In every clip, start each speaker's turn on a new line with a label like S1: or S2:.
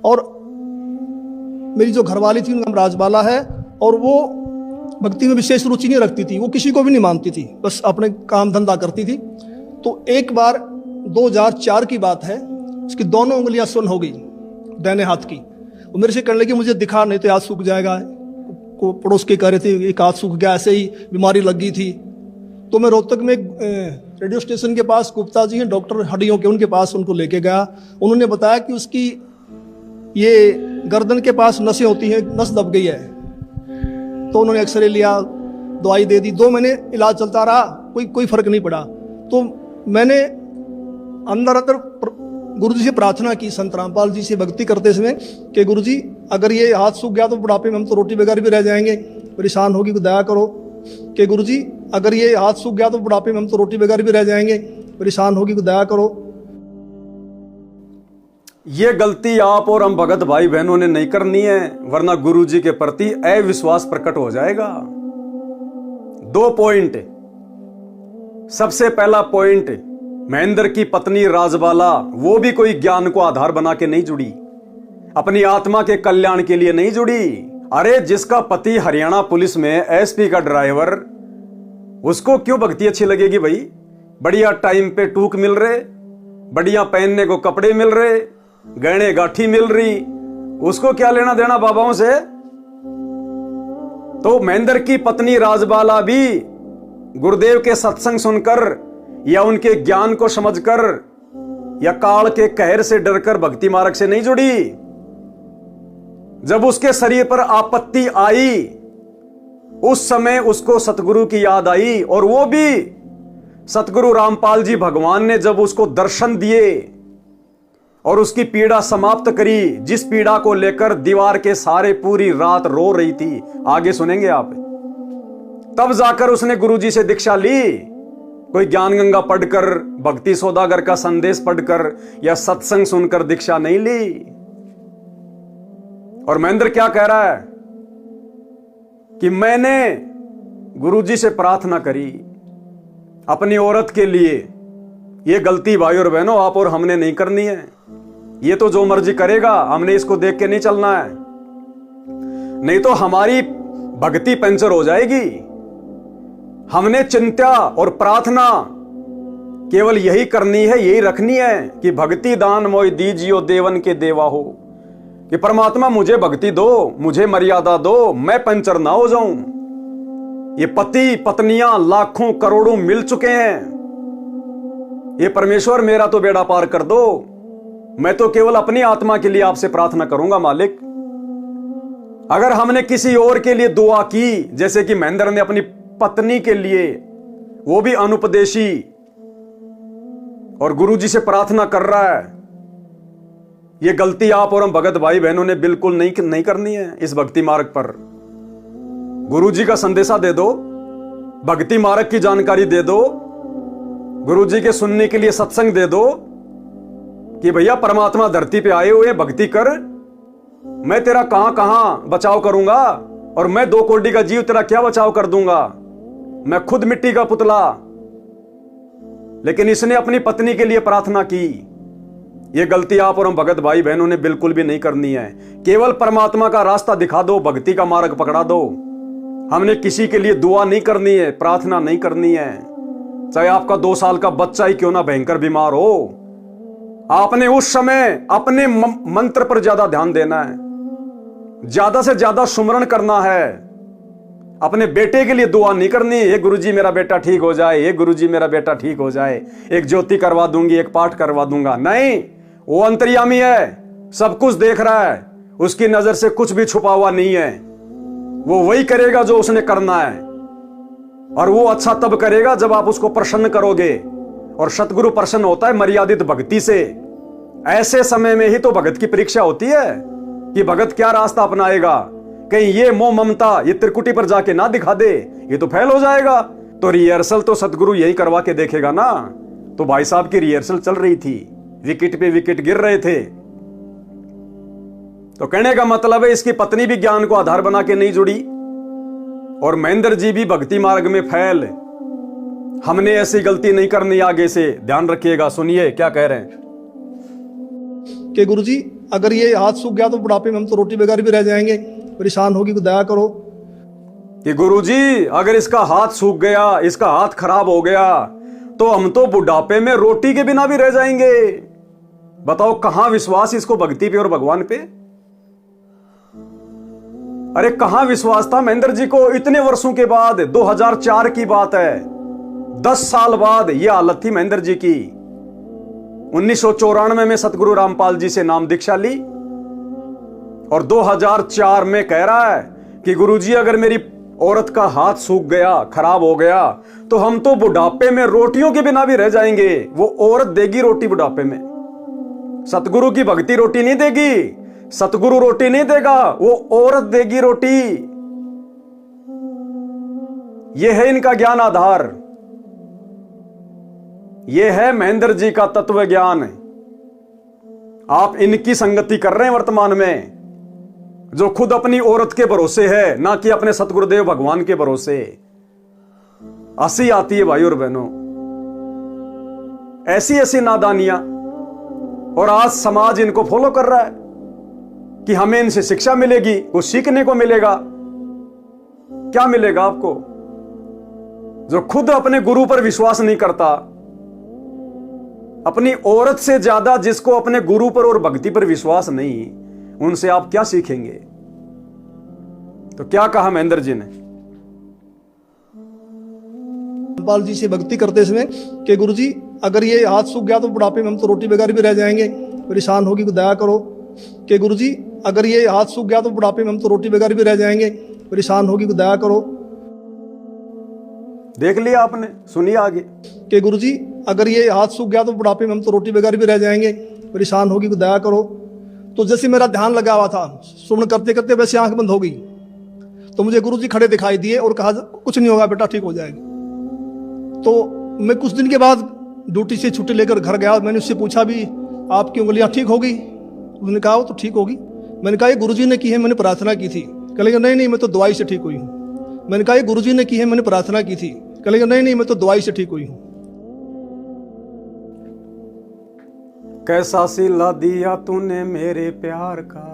S1: और मेरी जो घरवाली थी उनका नाम राजबाला है, और वो भक्ति में विशेष रुचि नहीं रखती थी, वो किसी को भी नहीं मानती थी, बस अपने काम धंधा करती थी। तो एक बार 2004 की बात है, उसकी दोनों उंगलियां सुन्न हो गई दाहिने हाथ की। वो मेरे से कहने लगी मुझे दिखा, नहीं तो हाथ सूख जाएगा। को पड़ोस के कह रहे थे एक हाथ सूख गया, ऐसे ही बीमारी लग गई थी। तो मैं रोहतक में रेडियो स्टेशन के पास गुप्ता जी हैं डॉक्टर हड्डियों के, उनके पास उनको लेके गया। उन्होंने बताया कि उसकी ये गर्दन के पास नसें होती हैं, नस दब गई है। तो उन्होंने एक्सरे लिया, दवाई दे दी, 2 महीने इलाज चलता रहा, कोई फर्क नहीं पड़ा। तो मैंने अंदर गुरु जी से प्रार्थना की, संत रामपाल जी से भक्ति करते समय, कि गुरु जी अगर ये हाथ सूख गया तो बुढ़ापे में हम तो रोटी बगैर भी रह जाएंगे, परेशान होगी, तो दया करो। कि गुरु जी अगर ये हाथ सूख गया तो बुढ़ापे में हम तो रोटी बगैर भी रह जाएंगे, परेशान होगी, तो दया करो।
S2: ये गलती आप और हम भगत भाई बहनों ने नहीं करनी है, वरना गुरु जी के प्रति अविश्वास प्रकट हो जाएगा। 2 पॉइंट। सबसे पहला पॉइंट, महेंद्र की पत्नी राजबाला वो भी कोई ज्ञान को आधार बना के नहीं जुड़ी, अपनी आत्मा के कल्याण के लिए नहीं जुड़ी। अरे जिसका पति हरियाणा पुलिस में एसपी का ड्राइवर, उसको क्यों भक्ति अच्छी लगेगी भाई? बढ़िया टाइम पे टूक मिल रहे, बढ़िया पहनने को कपड़े मिल रहे, गहने गाठी मिल रही, उसको क्या लेना देना बाबाओं से? तो महेंद्र की पत्नी राजबाला भी गुरुदेव के सत्संग सुनकर या उनके ज्ञान को समझकर या काल के कहर से डरकर भक्ति मार्ग से नहीं जुड़ी। जब उसके शरीर पर आपत्ति आई, उस समय उसको सतगुरु की याद आई, और वो भी सतगुरु रामपाल जी भगवान ने जब उसको दर्शन दिए और उसकी पीड़ा समाप्त करी, जिस पीड़ा को लेकर दीवार के सारे पूरी रात रो रही थी, आगे सुनेंगे आप। तब जाकर उसने गुरुजी से दीक्षा ली। कोई ज्ञान गंगा पढ़कर, भक्ति सौदागर का संदेश पढ़कर या सत्संग सुनकर दीक्षा नहीं ली। और महेंद्र क्या कह रहा है कि मैंने गुरुजी से प्रार्थना करी अपनी औरत के लिए। ये गलती भाई और बहनों आप और हमने नहीं करनी है। ये तो जो मर्जी करेगा, हमने इसको देख के नहीं चलना है, नहीं तो हमारी भक्ति पंचर हो जाएगी। हमने चिंता और प्रार्थना केवल यही करनी है, यही रखनी है कि भक्ति दान मोय दीजियो देवन के देवा हो, कि परमात्मा मुझे भक्ति दो, मुझे मर्यादा दो, मैं पंचर ना हो जाऊं। ये पति पत्नियां लाखों करोड़ों मिल चुके हैं, ये परमेश्वर मेरा तो बेड़ा पार कर दो। मैं तो केवल अपनी आत्मा के लिए आपसे प्रार्थना करूंगा मालिक। अगर हमने किसी और के लिए दुआ की, जैसे कि महेंद्र ने अपनी पत्नी के लिए, वो भी अनुपदेशी, और गुरुजी से प्रार्थना कर रहा है, ये गलती आप और हम भगत भाई बहनों ने बिल्कुल नहीं करनी है। इस भक्ति मार्ग पर गुरुजी का संदेशा दे दो, भक्ति मार्ग की जानकारी दे दो, गुरुजी के सुनने के लिए सत्संग दे दो कि भैया परमात्मा धरती पे आए हुए, भक्ति कर, मैं तेरा कहां कहां बचाव करूंगा, और मैं 2 कोटि का जीव तेरा क्या बचाव कर दूंगा, मैं खुद मिट्टी का पुतला। लेकिन इसने अपनी पत्नी के लिए प्रार्थना की। यह गलती आप और हम भगत भाई बहनों ने बिल्कुल भी नहीं करनी है। केवल परमात्मा का रास्ता दिखा दो, भक्ति का मार्ग पकड़ा दो। हमने किसी के लिए दुआ नहीं करनी है, प्रार्थना नहीं करनी है। चाहे आपका 2 साल का बच्चा ही क्यों ना भयंकर बीमार हो, आपने उस समय अपने मंत्र पर ज्यादा ध्यान देना है, ज्यादा से ज्यादा सुमरण करना है। अपने बेटे के लिए दुआ नहीं करनी, ये गुरुजी मेरा बेटा ठीक हो जाए, ये गुरुजी मेरा बेटा ठीक हो जाए, एक ज्योति करवा दूंगी, एक पाठ करवा दूंगा। नहीं, वो अंतर्यामी है, सब कुछ देख रहा है, उसकी नजर से कुछ भी छुपा हुआ नहीं है। वो वही करेगा जो उसने करना है, और वो अच्छा तब करेगा जब आप उसको प्रसन्न करोगे। और सतगुरु प्रसन्न होता है मर्यादित भक्ति से। ऐसे समय में ही तो भगत की परीक्षा होती है कि भगत क्या रास्ता अपनाएगा। कहीं ये मोह ममता ये त्रिकुटी पर जाके ना दिखा दे, ये तो फेल हो जाएगा। तो रिहर्सल तो सतगुरु यही करवा के देखेगा ना। तो भाई साहब की रिहर्सल चल रही थी, विकेट पे विकेट गिर रहे थे। तो कहने का मतलब है इसकी पत्नी भी ज्ञान को आधार बना के नहीं जुड़ी, और महेंद्र जी भी भक्ति मार्ग में फैल। हमने ऐसी गलती नहीं करनी, आगे से ध्यान रखिएगा। सुनिए क्या कह रहे हैं
S1: कि गुरुजी अगर ये हाथ सूख गया तो बुढ़ापे में हम तो रोटी बेकार भी रह जाएंगे, परेशान होगी तो दया करो।
S2: कि गुरुजी अगर इसका हाथ सूख गया, इसका हाथ खराब हो गया, तो हम तो बुढ़ापे में रोटी के बिना भी रह जाएंगे। बताओ कहां विश्वास इसको भक्ति पे और भगवान पे? अरे कहां विश्वास था महेंद्र जी को? इतने वर्षों के बाद, 2004 की बात है, 10 साल बाद यह हालत थी महेंद्र जी की। 1994 में सतगुरु रामपाल जी से नाम दीक्षा ली और 2004 में कह रहा है कि गुरुजी अगर मेरी औरत का हाथ सूख गया, खराब हो गया, तो हम तो बुढ़ापे में रोटियों के बिना भी रह जाएंगे। वो औरत देगी रोटी बुढ़ापे में। सतगुरु की भक्ति रोटी नहीं देगी, सतगुरु रोटी नहीं देगा, वो औरत देगी रोटी। ये है इनका ज्ञान आधार, ये है महेंद्र जी का तत्व ज्ञान। आप इनकी संगति कर रहे हैं वर्तमान में, जो खुद अपनी औरत के भरोसे है, ना कि अपने सतगुरुदेव भगवान के भरोसे। हंसी आती है भाई और बहनों, ऐसी ऐसी नादानियां। और आज समाज इनको फॉलो कर रहा है कि हमें इनसे शिक्षा मिलेगी, कुछ सीखने को मिलेगा। क्या मिलेगा आपको? जो खुद अपने गुरु पर विश्वास नहीं करता, अपनी औरत से ज्यादा जिसको अपने गुरु पर और भक्ति पर विश्वास नहीं, उनसे आप क्या सीखेंगे? तो क्या कहा महेंद्र जी ने
S1: रामपाल जी से भक्ति करते समय कि गुरुजी अगर ये हाथ सूख गया तो बुढ़ापे में हम तो रोटी बेकार भी रह जाएंगे, परेशान होगी तो दया करो। कि गुरुजी अगर ये हाथ सूख गया तो बुढ़ापे में हम तो रोटी बेकार भी रह जाएंगे, परेशान होगी तो दया करो।
S2: देख लिया आपने, सुनिए आगे।
S1: कि गुरुजी अगर ये हाथ सूख गया तो बुढ़ापे में हम तो रोटी बेकार भी रह जाएंगे, परेशान होगी तो दया करो। तो जैसे मेरा ध्यान लगा हुआ था, सुमन करते करते वैसे आंख बंद हो गई, तो मुझे गुरुजी खड़े दिखाई दिए और कहा कुछ नहीं होगा बेटा, ठीक हो जाएगी। तो मैं कुछ दिन के बाद ड्यूटी से छुट्टी लेकर घर गया। मैंने उससे पूछा भी आपकी उंगलियां ठीक हो गई? उसने कहा वो तो ठीक होगी। मैंने कहा ये गुरुजी ने की है, मैंने प्रार्थना की थी। कहेगा नहीं नहीं मैं तो दवाई से ठीक हुई हूँ। मैंने कहा ये गुरुजी ने की है, मैंने प्रार्थना की थी। कहेगा नहीं नहीं मैं तो दवाई से ठीक हुई हूँ।
S2: कैसा सिला दिया तूने मेरे प्यार का,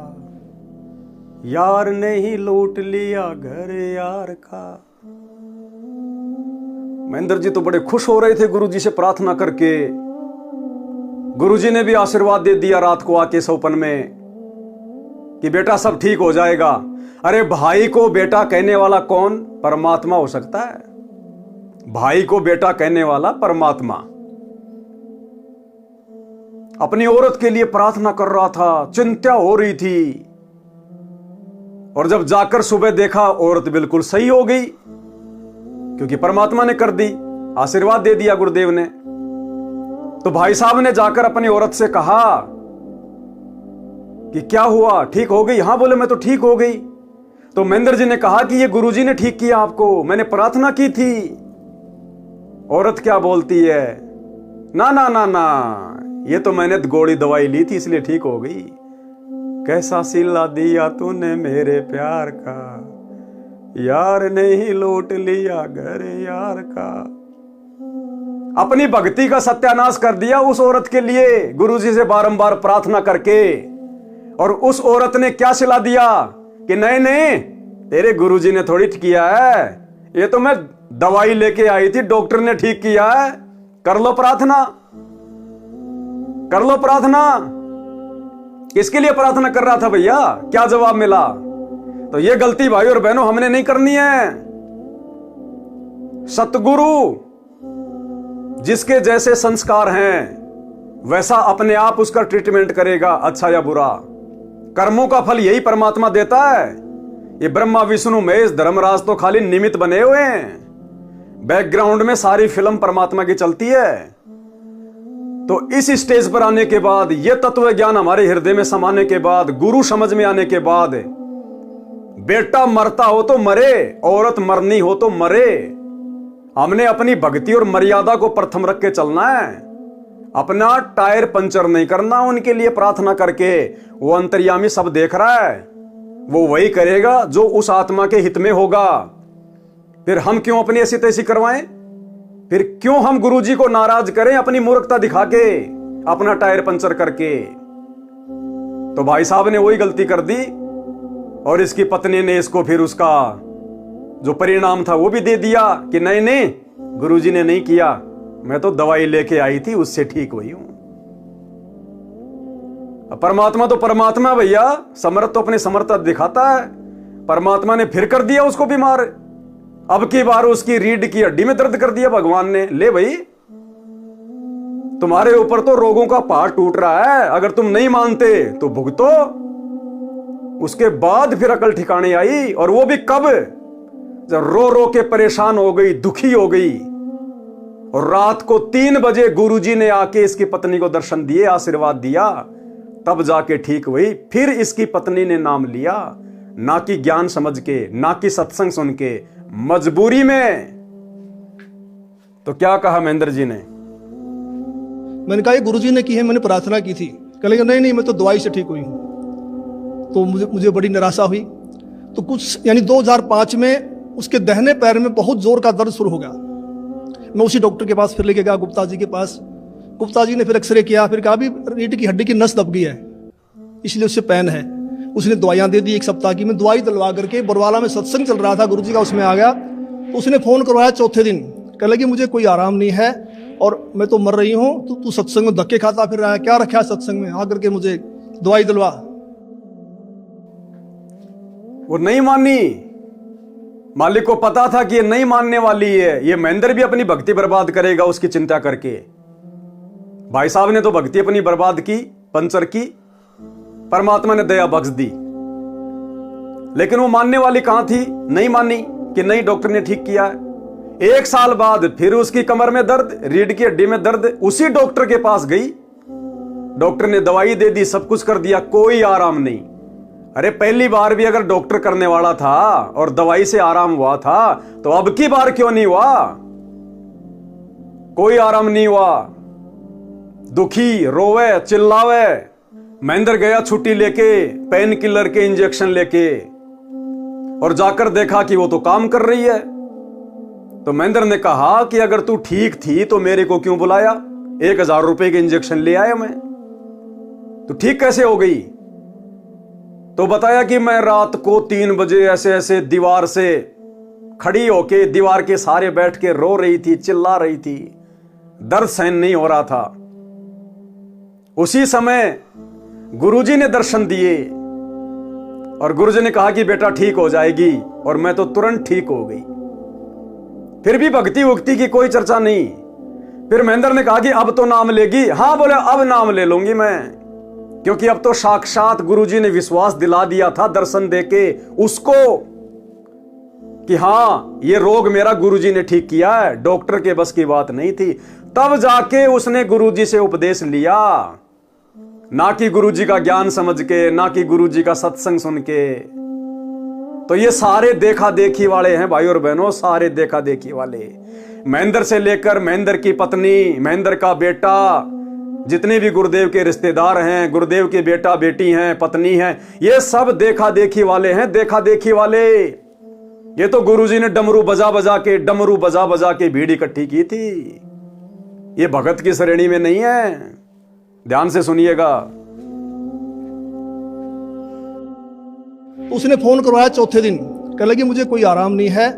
S2: यार ने ही लूट लिया घर यार का। महेंद्र जी तो बड़े खुश हो रहे थे गुरुजी से प्रार्थना करके। गुरुजी ने भी आशीर्वाद दे दिया रात को आके सौपन में कि बेटा सब ठीक हो जाएगा। अरे भाई को बेटा कहने वाला कौन? परमात्मा हो सकता है। भाई को बेटा कहने वाला परमात्मा। अपनी औरत के लिए प्रार्थना कर रहा था, चिंता हो रही थी, और जब जाकर सुबह देखा औरत बिल्कुल सही हो गई, क्योंकि परमात्मा ने कर दी, आशीर्वाद दे दिया गुरुदेव ने। तो भाई साहब ने जाकर अपनी औरत से कहा कि क्या हुआ, ठीक हो गई? हाँ बोले मैं तो ठीक हो गई। तो महेंद्र जी ने कहा कि ये गुरुजी ने ठीक किया आपको, मैंने प्रार्थना की थी। औरत क्या बोलती है, ना ना ना ना, ये तो मैंने गोली दवाई ली थी इसलिए ठीक हो गई। कैसा सिला दिया तूने मेरे प्यार का, यार ने ही लूट लिया घर यार का। अपनी भक्ति का सत्यानाश कर दिया उस औरत के लिए गुरुजी से बारंबार प्रार्थना करके। और उस औरत ने क्या सिला दिया कि नहीं नहीं तेरे गुरुजी ने थोड़ी किया है, ये तो मैं दवाई लेके आई थी, डॉक्टर ने ठीक किया है, कर लो प्रार्थना, कर लो प्रार्थना। किसके लिए प्रार्थना कर रहा था भैया? क्या जवाब मिला? तो ये गलती भाई और बहनों हमने नहीं करनी है। सतगुरु जिसके जैसे संस्कार हैं वैसा अपने आप उसका ट्रीटमेंट करेगा, अच्छा या बुरा। कर्मों का फल यही परमात्मा देता है। ये ब्रह्मा विष्णु महेश धर्मराज तो खाली निमित्त बने हुए हैं, बैकग्राउंड में सारी फिल्म परमात्मा की चलती है। तो इस स्टेज पर आने के बाद, यह तत्व ज्ञान हमारे हृदय में समाने के बाद, गुरु समझ में आने के बाद, बेटा मरता हो तो मरे, औरत मरनी हो तो मरे, हमने अपनी भक्ति और मर्यादा को प्रथम रख के चलना है। अपना टायर पंचर नहीं करना उनके लिए प्रार्थना करके। वो अंतर्यामी सब देख रहा है, वो वही करेगा जो उस आत्मा के हित में होगा। फिर हम क्यों अपनी ऐसी तैसी करवाएं? फिर क्यों हम गुरुजी को नाराज करें अपनी मूर्खता दिखा के, अपना टायर पंचर करके? तो भाई साहब ने वही गलती कर दी और इसकी पत्नी ने इसको फिर उसका जो परिणाम था वो भी दे दिया कि नहीं नहीं, गुरुजी ने नहीं किया, मैं तो दवाई लेके आई थी, उससे ठीक हुई हूं। परमात्मा तो परमात्मा भैया, समर्थ तो अपनी समर्थता दिखाता है। परमात्मा ने फिर कर दिया उसको बीमार, अब की बार उसकी रीढ़ की हड्डी में दर्द कर दिया भगवान ने। ले भाई, तुम्हारे ऊपर तो रोगों का पहाड़ टूट रहा है, अगर तुम नहीं मानते तो भुगतो। उसके बाद फिर अकल ठिकाने आई, और वो भी कब, जब रो रो के परेशान हो गई, दुखी हो गई, और रात को 3 बजे गुरुजी ने आके इसकी पत्नी को दर्शन दिए, आशीर्वाद दिया, तब जाके ठीक हुई। फिर इसकी पत्नी ने नाम लिया, ना कि ज्ञान समझ के, ना कि सत्संग सुन के, मजबूरी में। तो क्या कहा महेंद्र जी ने?
S1: मैंने कहा ये गुरुजी ने की है, मैंने प्रार्थना की थी। कहेंगे नहीं नहीं, मैं तो दवाई से ठीक हुई हूँ। तो मुझे बड़ी निराशा हुई। तो कुछ यानी 2005 में उसके दाहिने पैर में बहुत जोर का दर्द शुरू हो गया। मैं उसी डॉक्टर के पास फिर लेके गया, गुप्ता जी के पास। गुप्ता जी ने फिर एक्सरे किया, फिर कहा भी रीढ़ की हड्डी की नस दब गई है, इसलिए उससे पेन है। उसने दवाइयाँ दे दी 1 सप्ताह की। मैं दवाई दिलवा करके बरवाला में सत्संग चल रहा था गुरुजी का, उसमें आ गया। तो उसने फ़ोन करवाया चौथे दिन, कह लगी मुझे कोई आराम नहीं है और मैं तो मर रही हूँ, तो तू सत्संग में धक्के खाता फिर रहा है, क्या रखा है सत्संग में, आकर के मुझे दवाई दिलवा।
S2: वो नहीं मानी। मालिक को पता था कि ये नहीं मानने वाली है, ये महेंद्र भी अपनी भक्ति बर्बाद करेगा उसकी चिंता करके। भाई साहब ने तो भक्ति अपनी बर्बाद की, पंचर की, परमात्मा ने दया बख्श दी। लेकिन वो मानने वाली कहां थी? नहीं मानी कि नहीं, डॉक्टर ने ठीक किया है। 1 साल बाद फिर उसकी कमर में दर्द, रीढ़ की हड्डी में दर्द, उसी डॉक्टर के पास गई। डॉक्टर ने दवाई दे दी, सब कुछ कर दिया, कोई आराम नहीं। अरे पहली बार भी अगर डॉक्टर करने वाला था और दवाई से आराम हुआ था, तो अब की बार क्यों नहीं हुआ? कोई आराम नहीं हुआ। दुखी, रोवे, चिल्लावे। महेंद्र गया छुट्टी लेके, पेन किलर के इंजेक्शन लेके, और जाकर देखा कि वो तो काम कर रही है। तो महेंद्र ने कहा कि अगर तू ठीक थी तो मेरे को क्यों बुलाया? 1000 रुपए के इंजेक्शन ले आया मैं, तो ठीक कैसे हो गई? तो बताया कि मैं रात को 3 बजे ऐसे ऐसे दीवार से खड़ी होके दीवार के सहारे बैठ के रो रही थी, चिल्ला रही थी, दर्द सहन नहीं हो रहा था। उसी समय गुरुजी ने दर्शन दिए और गुरुजी ने कहा कि बेटा ठीक हो जाएगी, और मैं तो तुरंत ठीक हो गई। फिर भी भक्ति उक्ति की कोई चर्चा नहीं। फिर महेंद्र ने कहा कि अब तो नाम लेगी? हाँ बोले, अब नाम ले लूंगी मैं, क्योंकि अब तो साक्षात गुरुजी ने विश्वास दिला दिया था दर्शन देके उसको कि हाँ ये रोग मेरा गुरुजी ने ठीक किया है, डॉक्टर के बस की बात नहीं थी। तब जाके उसने गुरुजी से उपदेश लिया, ना कि गुरुजी का ज्ञान समझ के, ना कि गुरुजी का सत्संग सुन के। तो ये सारे देखा देखी वाले हैं भाई और बहनों, सारे देखा देखी वाले। महेंद्र से लेकर महेंद्र की पत्नी, महेंद्र का बेटा, जितने भी गुरुदेव के रिश्तेदार हैं, गुरुदेव के बेटा बेटी हैं, पत्नी हैं, ये सब देखा देखी वाले हैं, देखा देखी वाले। ये तो गुरुजी ने डमरू बजा बजा के भीड़ इकट्ठी की थी। ये भगत की श्रेणी में नहीं है, ध्यान से सुनिएगा।
S1: उसने फोन करवाया चौथे दिन, कह लगी मुझे कोई आराम नहीं है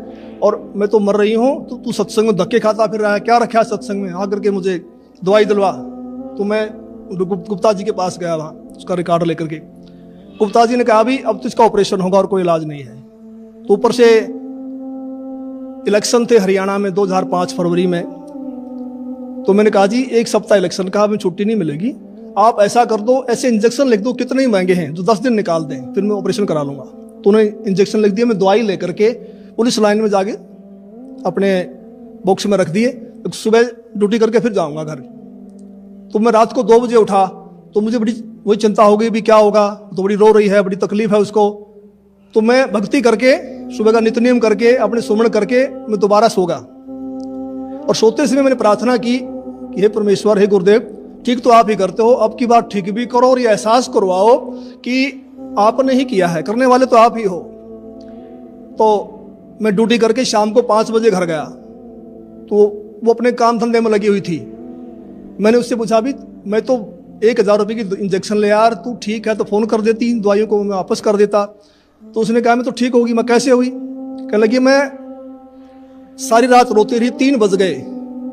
S1: और मैं तो मर रही हूँ, तो तू सत्संग में धक्के खाता फिर रहा है, क्या रखा है सत्संग में, आकर के मुझे दवाई दिलवा। तो मैं गुप्ता जी के पास गया, वहाँ उसका रिकॉर्ड लेकर के। गुप्ता जी ने कहा भी अब तो इसका ऑपरेशन होगा और कोई इलाज नहीं है। तो ऊपर से इलेक्शन थे हरियाणा में 2005 फरवरी में। तो मैंने कहा जी 1 सप्ताह इलेक्शन का, हमें छुट्टी नहीं मिलेगी, आप ऐसा कर दो, ऐसे इंजेक्शन लिख दो, कितने ही महंगे हैं, जो 10 दिन निकाल दें, फिर मैं ऑपरेशन करा लूंगा। तो उन्हें इंजेक्शन लिख दिया, मैं दवाई लेकर के पुलिस लाइन में जाके अपने बॉक्स में रख दिए। सुबह ड्यूटी करके फिर जाऊंगा घर। तो मैं रात को 2 बजे उठा, तो मुझे बड़ी वही चिंता हो गई भी क्या होगा, तो बड़ी रो रही है, बड़ी तकलीफ है उसको। तो मैं भक्ति करके, सुबह का नित्य नियम करके, अपने सुमन करके मैं दोबारा सो गया। और सोते समय मैंने प्रार्थना की कि हे परमेश्वर, हे गुरुदेव, ठीक तो आप ही करते हो, अब की बात ठीक भी करो और ये एहसास करवाओ कि आपने ही किया है, करने वाले तो आप ही हो। तो मैं ड्यूटी करके शाम को 5 बजे घर गया। तो वो अपने काम धंधे में लगी हुई थी। मैंने उससे पूछा भी मैं तो 1,000 रुपये की इंजेक्शन ले यार, तू ठीक है तो फ़ोन कर देती, दवाइयों को मैं वापस कर देता। तो उसने कहा मैं तो ठीक होगी। मैं कैसे हुई? कहने लगी मैं सारी रात रोती रही, 3 बज गए,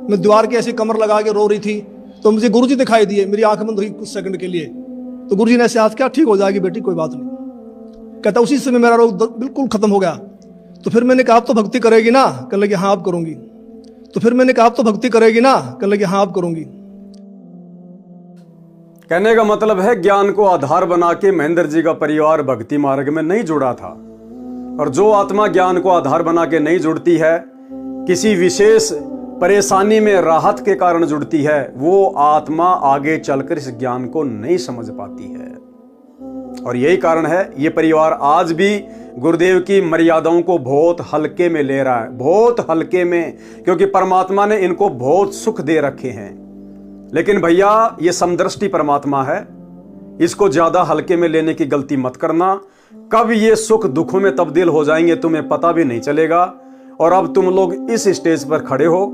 S1: मैं दीवार के ऐसे कमर लगा के रो रही थी, तो मुझे गुरुजी दिखाई दिए, मेरी आंख बंद हुई कुछ सेकंड के लिए। तो गुरुजी ने ऐसे हाथ किया, ठीक हो जाएगी बेटी, कोई बात नहीं। कहता उसी समय मेरा रोग बिल्कुल खत्म हो गया। तो फिर मैंने कहा आप तो भक्ति करेगी ना? कहने लगी हाँ आप करूंगी। तो फिर मैंने कहा आप तो भक्ति करेगी ना? कहने लगी हाँ आप करूंगी।
S2: कहने का मतलब है ज्ञान को आधार बना के महेंद्र जी का परिवार भक्ति मार्ग में नहीं जुड़ा था। और जो आत्मा ज्ञान को आधार बना के नहीं जुड़ती है, किसी विशेष परेशानी में राहत के कारण जुड़ती है, वो आत्मा आगे चलकर इस ज्ञान को नहीं समझ पाती है। और यही कारण है ये परिवार आज भी गुरुदेव की मर्यादाओं को बहुत हल्के में ले रहा है, बहुत हल्के में, क्योंकि परमात्मा ने इनको बहुत सुख दे रखे हैं। लेकिन भैया ये समदृष्टि परमात्मा है, इसको ज्यादा हल्के में लेने की गलती मत करना। कब ये सुख दुखों में तब्दील हो जाएंगे तुम्हें पता भी नहीं चलेगा। और अब तुम लोग इस स्टेज पर खड़े हो,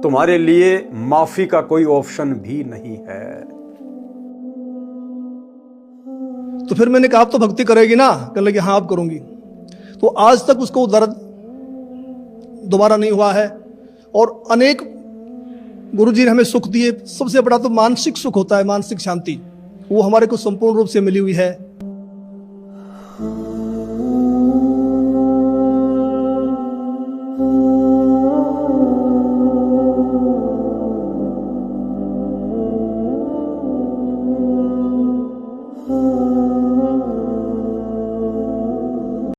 S2: तुम्हारे लिए माफी का कोई ऑप्शन भी नहीं है।
S1: तो फिर मैंने कहा आप तो भक्ति करेगी ना? कहने लगी हाँ आप करूंगी। तो आज तक उसको दर्द दोबारा नहीं हुआ है। और अनेक गुरुजी ने हमें सुख दिए। सबसे बड़ा तो मानसिक सुख होता है, मानसिक शांति, वो हमारे को संपूर्ण रूप से मिली हुई है।